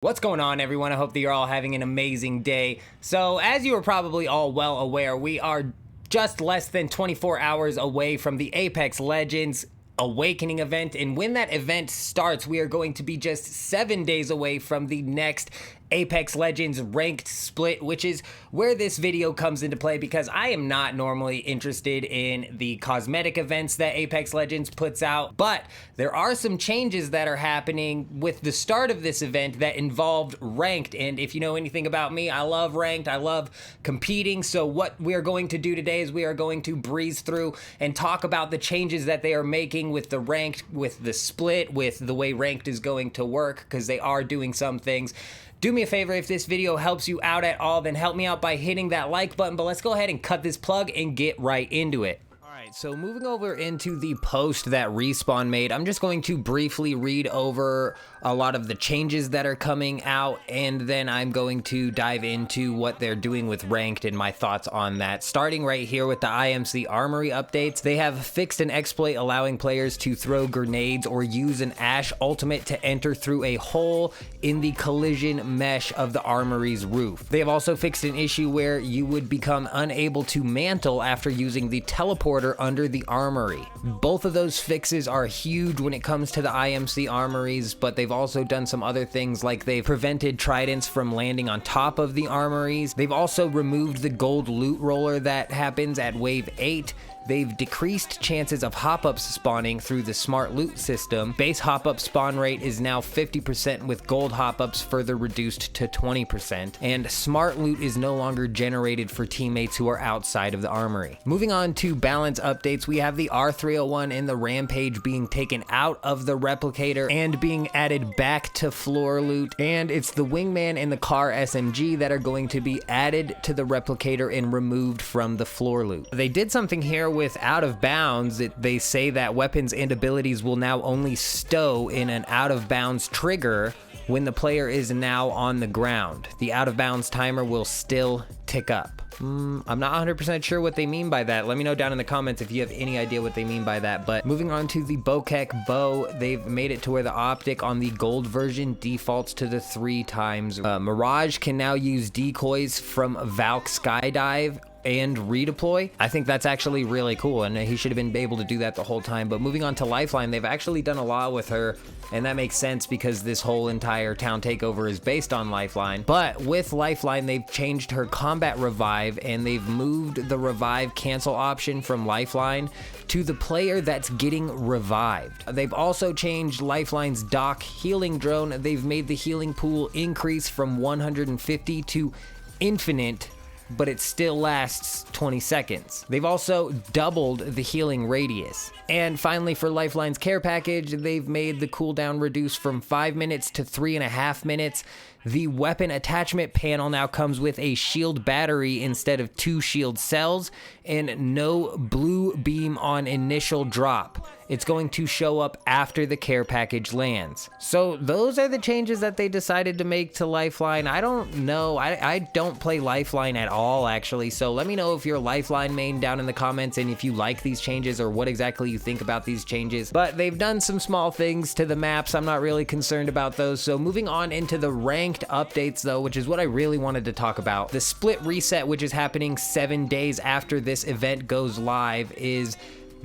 What's going on, everyone? I hope that you're all having an amazing day. So, as you are probably all well aware, we are just less than 24 hours away from the Apex Legends Awakening event, and when that event starts, we are going to be just 7 days away from the next Apex Legends ranked split, which is where this video comes into play, because I am not normally interested in the cosmetic events that Apex Legends puts out, but there are some changes that are happening with the start of this event that involved ranked. And if you know anything about me, I love ranked, I love competing. So what we are going to do today is we are going to breeze through and talk about the changes that they are making with the ranked, with the split, with the way ranked is going to work, because they are doing some things. Do me a favor, if this video helps you out at all, then help me out by hitting that like button, but let's go ahead and cut this plug and get right into it. Alright, so moving over into the post that Respawn made, I'm just going to briefly read over a lot of the changes that are coming out, and then I'm going to dive into what they're doing with ranked and my thoughts on that. Starting right here with the IMC Armory updates, they have fixed an exploit allowing players to throw grenades or use an Ash ultimate to enter through a hole in the collision mesh of the armory's roof. They have also fixed an issue where you would become unable to mantle after using the teleporter under the armory. Both of those fixes are huge when it comes to the IMC armories, but they've also done some other things, like they've prevented tridents from landing on top of the armories. They've also removed the gold loot roller that happens at wave 8. They've decreased chances of hop-ups spawning through the smart loot system. Base hop-up spawn rate is now 50%, with gold hop-ups further reduced to 20%. And smart loot is no longer generated for teammates who are outside of the armory. Moving on to balance updates, we have the R301 and the Rampage being taken out of the replicator and being added back to floor loot. And it's the Wingman and the Car SMG that are going to be added to the replicator and removed from the floor loot. They did something here with out of bounds. They say that weapons and abilities will now only stow in an out of bounds trigger when the player is now on the ground. The out of bounds timer will still tick up. I'm not 100% sure what they mean by that. Let me know down in the comments if you have any idea what they mean by that. But moving on to the Bokek bow, they've made it to where the optic on the gold version defaults to the 3x. Mirage can now use decoys from Valk Skydive and redeploy. I think that's actually really cool, and he should have been able to do that the whole time. But moving on to Lifeline, they've actually done a lot with her, and that makes sense because this whole entire town takeover is based on Lifeline. But with Lifeline, they've changed her combat revive, and they've moved the revive cancel option from Lifeline to the player that's getting revived. They've also changed Lifeline's dock healing drone. They've made the healing pool increase from 150 to infinite, but it still lasts 20 seconds. They've also doubled the healing radius. And finally, for Lifeline's care package, they've made the cooldown reduce from 5 minutes to 3.5 minutes. The weapon attachment panel now comes with a shield battery instead of 2 shield cells, and no blue beam on initial drop. It's going to show up after the care package lands. So those are the changes that they decided to make to Lifeline. I don't know. I don't play Lifeline at all, actually. So let me know if you're a Lifeline main down in the comments, and if you like these changes or what exactly you think about these changes. But they've done some small things to the maps. I'm not really concerned about those. So moving on into the ranked updates, though, which is what I really wanted to talk about. The split reset, which is happening 7 days after this event goes live, is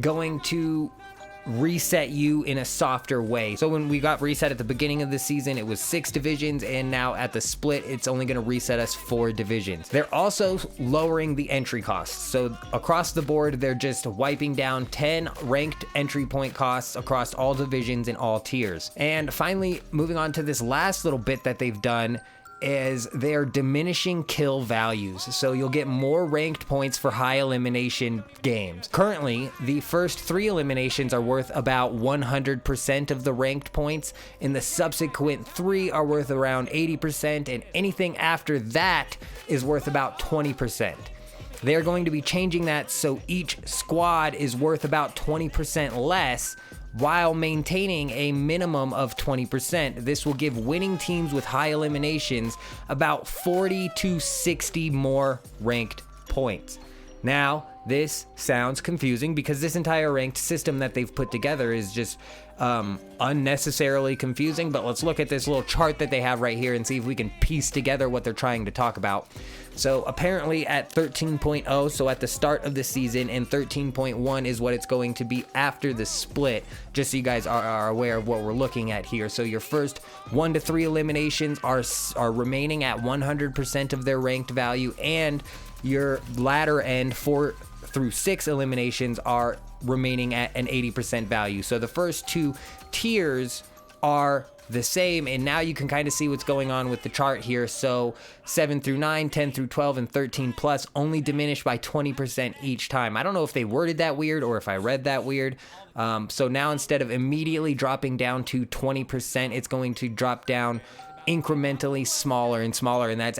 going to reset you in a softer way. So when we got reset at the beginning of the season, it was 6 divisions, and now at the split, it's only going to reset us 4 divisions. They're also lowering the entry costs. So across the board, they're just wiping down 10 ranked entry point costs across all divisions and all tiers. And finally, moving on to this last little bit that they've done, is they're diminishing kill values, so you'll get more ranked points for high elimination games. Currently, the first 3 eliminations are worth about 100% of the ranked points, and the subsequent 3 are worth around 80%, and anything after that is worth about 20%. They're going to be changing that so each squad is worth about 20% less, while maintaining a minimum of 20%. This will give winning teams with high eliminations about 40 to 60 more ranked points. Now, this sounds confusing because this entire ranked system that they've put together is just unnecessarily confusing, but let's look at this little chart that they have right here and see if we can piece together what they're trying to talk about. So apparently at 13.0, so at the start of the season, and 13.1 is what it's going to be after the split, just so you guys are aware of what we're looking at here. So your first 1 to 3 eliminations are remaining at 100% of their ranked value, and your latter end 4 through 6 eliminations are remaining at an 80% value. So the first 2 tiers are the same, and now you can kind of see what's going on with the chart here. So 7 through 9, 10 through 12, and 13 plus only diminish by 20% each time. I don't know if they worded that weird or if I read that weird. So now instead of immediately dropping down to 20%, it's going to drop down incrementally smaller and smaller, and this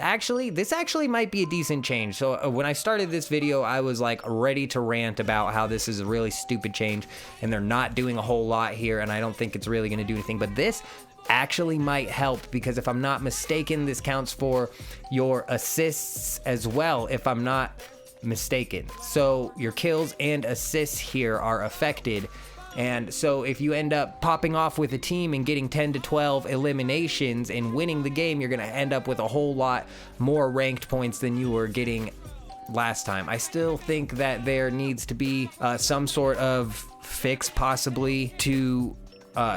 actually might be a decent change. So when I started this video, I was like ready to rant about how this is a really stupid change and they're not doing a whole lot here, and I don't think it's really going to do anything, but this actually might help, because if I'm not mistaken, this counts for your assists as well, if I'm not mistaken. So your kills and assists here are affected. And so if you end up popping off with a team and getting 10 to 12 eliminations and winning the game, you're going to end up with a whole lot more ranked points than you were getting last time. I still think that there needs to be some sort of fix possibly to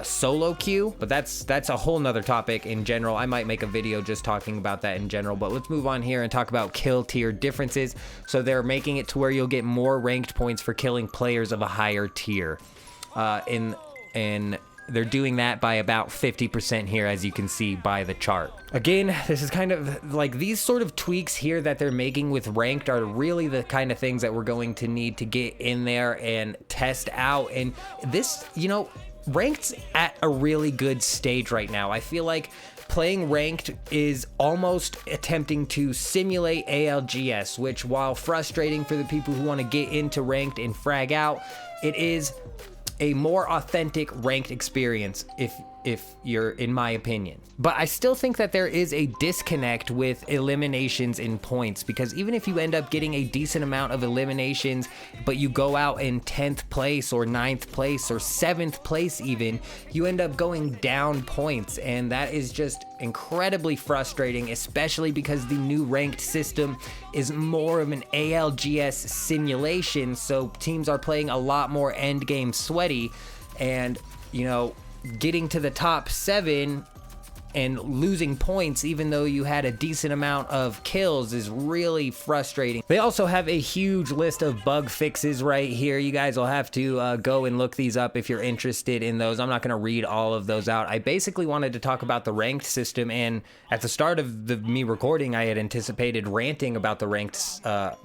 solo queue, but that's a whole nother topic in general. I might make a video just talking about that in general, but let's move on here and talk about kill tier differences. So they're making it to where you'll get more ranked points for killing players of a higher tier. And they're doing that by about 50% here, as you can see by the chart. Again, this is kind of like these sort of tweaks here that they're making with ranked are really the kind of things that we're going to need to get in there and test out. And this, you know, ranked's at a really good stage right now. I feel like playing ranked is almost attempting to simulate ALGS, which, while frustrating for the people who want to get into ranked and frag out, it is a more authentic ranked experience, if you're, in my opinion. But I still think that there is a disconnect with eliminations in points, because even if you end up getting a decent amount of eliminations, but you go out in 10th place or 9th place or 7th place even, you end up going down points, and that is just incredibly frustrating, especially because the new ranked system is more of an ALGS simulation, so teams are playing a lot more end game sweaty, and, you know, getting to the top 7 and losing points even though you had a decent amount of kills is really frustrating. They also have a huge list of bug fixes right here. You guys will have to go and look these up if you're interested in those. I'm not going to read all of those out. I basically wanted to talk about the ranked system, and at the start of me recording, I had anticipated ranting about the ranked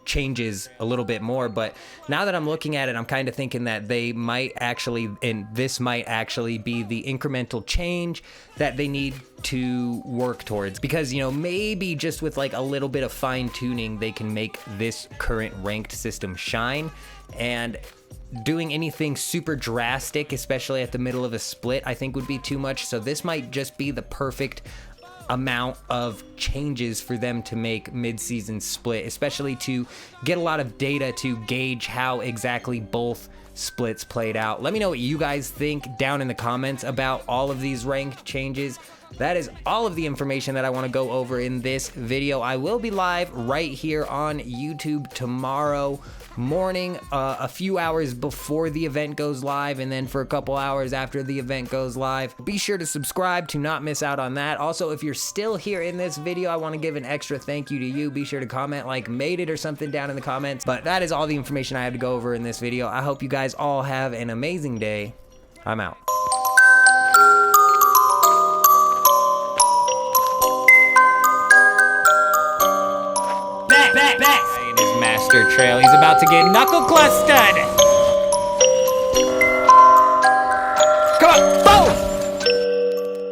changes a little bit more, but now that I'm looking at it, I'm kind of thinking that they might actually, and this might actually be the incremental change that they need to work towards, because, you know, maybe just with like a little bit of fine tuning, they can make this current ranked system shine. And doing anything super drastic, especially at the middle of a split, I think would be too much. So this might just be the perfect amount of changes for them to make mid-season split, especially to get a lot of data to gauge how exactly both splits played out. Let me know what you guys think down in the comments about all of these ranked changes. That is all of the information that I want to go over in this video. I will be live right here on YouTube tomorrow morning, a few hours before the event goes live, and then for a couple hours after the event goes live. Be sure to subscribe to not miss out on that. Also, if you're still here in this video, I want to give an extra thank you to you. Be sure to comment like made it or something down in the comments. But that is all the information I have to go over in this video. I hope you guys all have an amazing day. I'm out. Back in his master trail. He's about to get knuckle clustered. Come on, boom!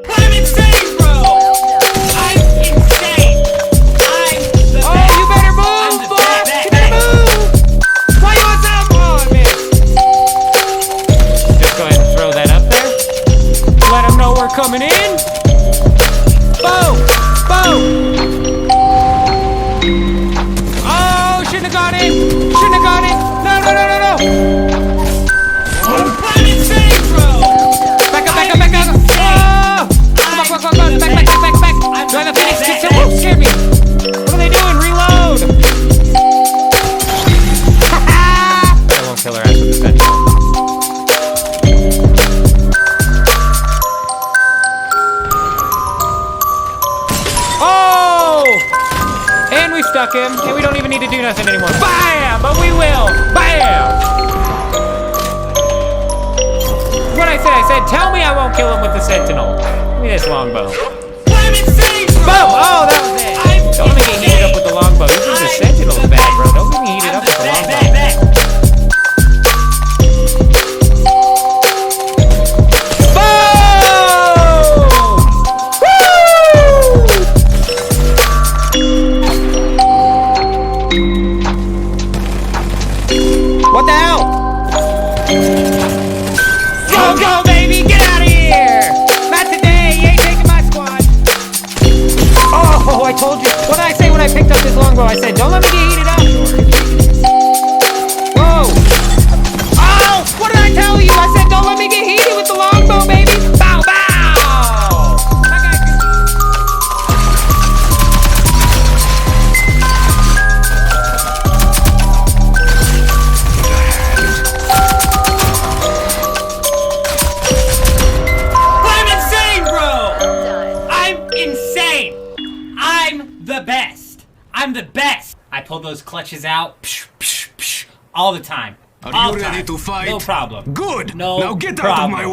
I'm insane, bro! I'm insane! Oh, you better move, boy! You better move! Why you on top? Oh, man. Just go ahead and throw that up there. Let him know we're coming in. Boom! Boom! Shouldn't have got it! No, no, no, no, no! And we stuck him, and we don't even need to do nothing anymore. Bam! But we will! Bam! What I said, tell me I won't kill him with the sentinel. Give me this longbow. Boom! Oh, that was it! Don't let me get heated up with the longbow. This is the sentinel's bad, bro. Don't get me heated up with the longbow. What the hell? Go, baby! Get out of here! Not today! You ain't taking my squad! Oh, I told you. What did I say when I picked up this longbow? I said, don't let me get heated up. Whoa! Oh! What did I tell you? I said don't let me get heated with the longbow, baby! Bow, bow! I'm insane, bro! I'm insane! I'm the best! I'm the best! I pull those clutches out all the time. Are you ready to fight? No problem. Good! No Now get out of problem. my way!